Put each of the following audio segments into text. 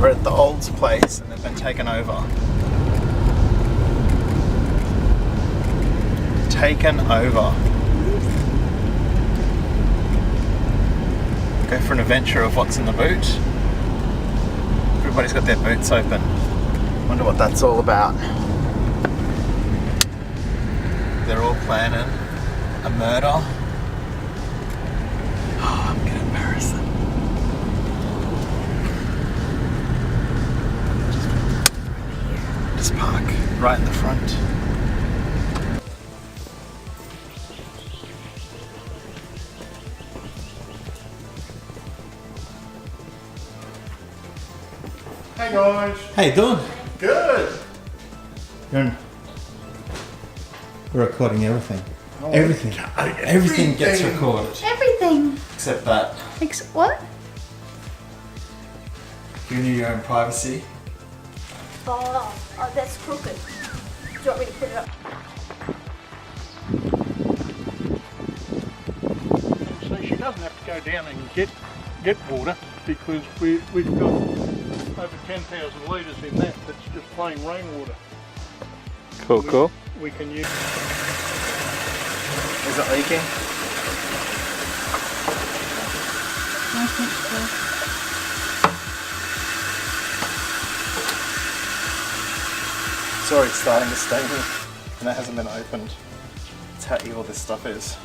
We're at the Olds place and they've been taken over. Taken over. Go for an adventure of what's in the boot. Everybody's got their boots open. Wonder what that's all about. They're all planning a murder. Oh, I'm gonna embarrass them. Just park right in the front. Hey guys. How you doing? Good. We're recording everything. Oh, everything. Everything gets recorded. Everything. Except that. What? Giving you your own privacy. Oh, that's crooked. Do you want me to put it up? So she doesn't have to go down and get water because we've got over 10,000 litres in that. That's just plain rainwater. Cool, cool. We can use. Is it leaking? I think so. It's already starting to stain and that hasn't been opened. That's how evil this stuff is.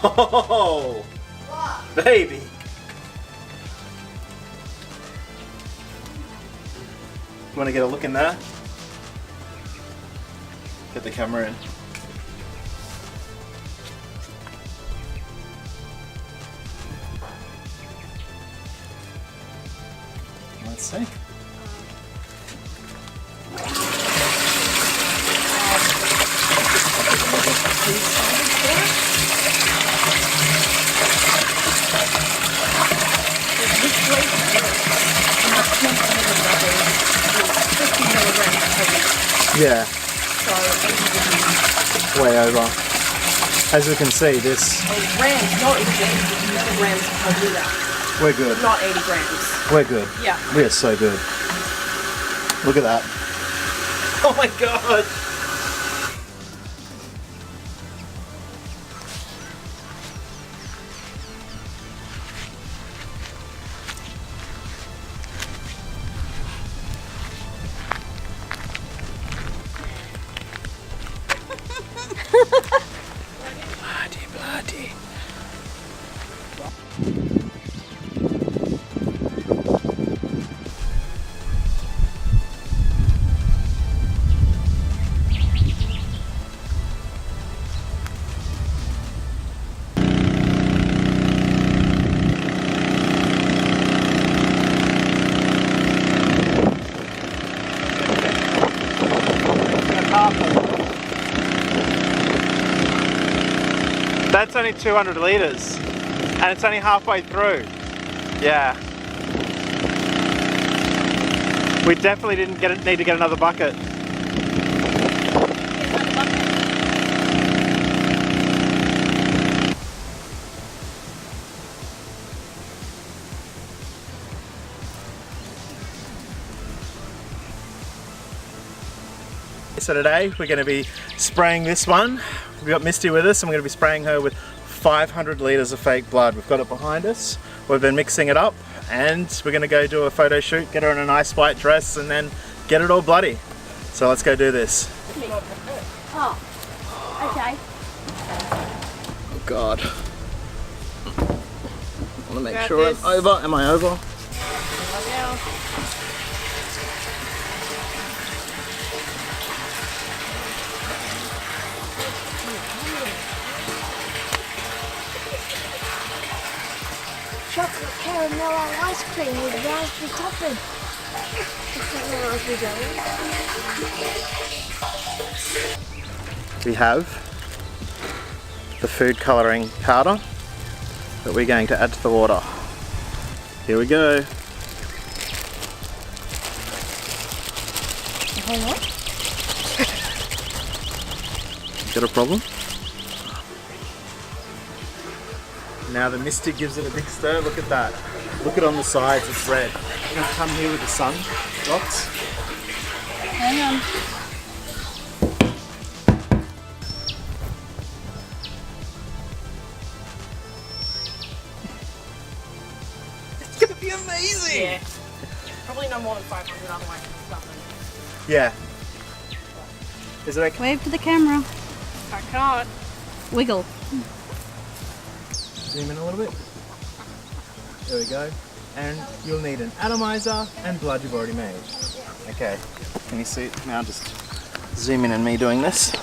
Oh, baby! You want to get a look in there? Get the camera in. Let's see. Yeah. So 80 Way over. As you can see, this. grams, not 80 grams. I'll do that. We're good. Not 80 grams. We're good. Yeah. We are so good. Look at that. Oh my god! Bloody. That's only 200 litres and it's only halfway through. Yeah. We definitely didn't need to get another bucket. So today we're going to be spraying this one. We've got Misty with us and we're going to be spraying her with 500 litres of fake blood. We've got it behind us. We've been mixing it up and we're going to go do a photo shoot, get her in a nice white dress and then get it all bloody. So let's go do this. Oh, okay. Oh God. I want to make sure I'm over. Am I over? Chocolate caramel ice cream with raspberry topping. We have the food colouring powder that we're going to add to the water. Here we go. Got a problem? Now the Misty gives it a big stir. Look at that. Look at on the sides, it's red. I'm going to come here with the sun drops. Hang on. It's going to be amazing! Yeah. Probably no more than 500, otherwise it's nothing. Yeah. Is it okay? Wave to the camera. I can't. Wiggle. Zoom in a little bit. There we go. And you'll need an atomizer and blood you've already made. Okay. Can you see it? Now just zoom in on me doing this.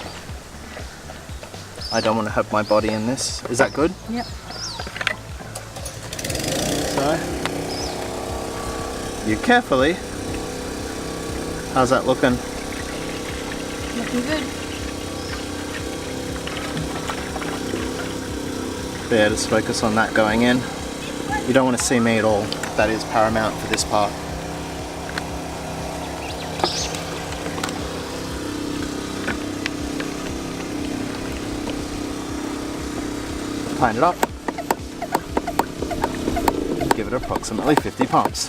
I don't want to have my body in this. Is that good? Yep. So, you carefully. How's that looking? Looking good. Yeah, just focus on that going in. You don't want to see me at all. That is paramount for this part. Line it up. Give it approximately 50 pumps.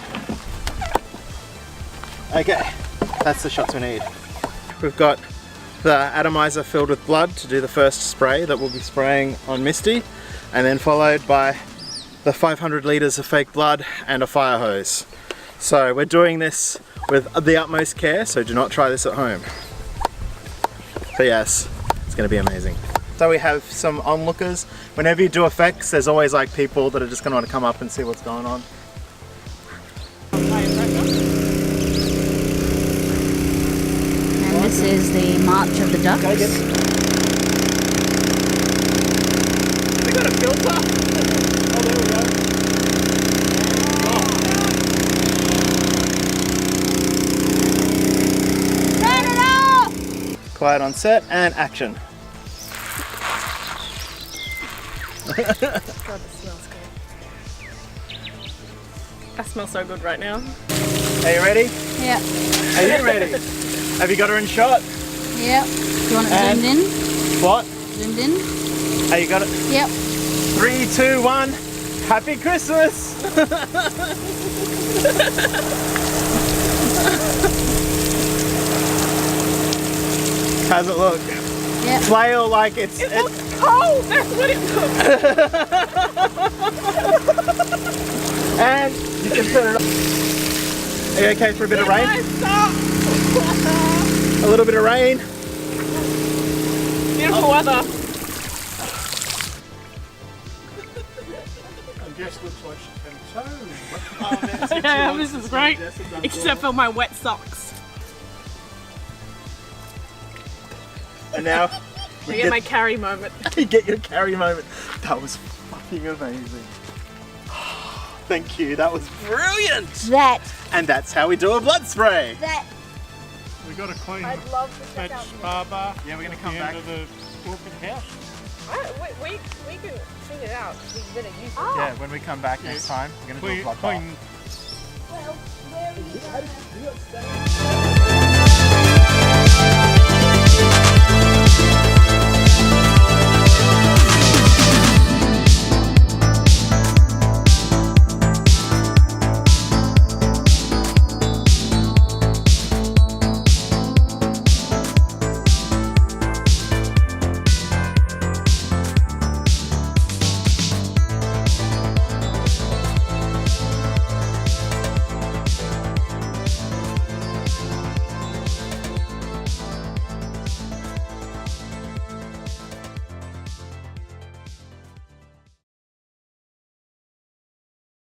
Okay, that's the shots we need. We've got the atomizer filled with blood to do the first spray that we'll be spraying on Misty, and then followed by the 500 litres of fake blood and a fire hose. So we're doing this with the utmost care, so do not try this at home. But yes, it's going to be amazing. So we have some onlookers. Whenever you do effects, there's always like people that are just going to want to come up and see what's going on. And this is the March of the Ducks. We got a filter. Oh, there we go. Turn it off! Quiet on set and action. God, it smells good. That smells so good right now. Are you ready? Yep. Are you ready? Have you got her in shot? Yep. Do you want it And- zoomed in? What? Zoomed in? Have you got it? Yep. 3, 2, 1. Happy Christmas! How's it look? Yep. Flail like it's... It looks cold! That's what it looks. And you can turn it on. Are you okay for a bit of rain? A little bit of rain. Beautiful weather. And Jess looks like she can sew. Yeah, this is great. Except for my wet socks. And now I get my carry moment. you get your carry moment. That was fucking amazing. Thank you, that was brilliant! That. And that's how we do a blood spray. That. We got to clean I'd love to check that out spa bar. Yeah, we're gonna at come the back. end of the orchid house. we can figure it out. We better use it. Yeah, when we come back next time, we're gonna do a Clean, blood bath. clean Well, where are you going?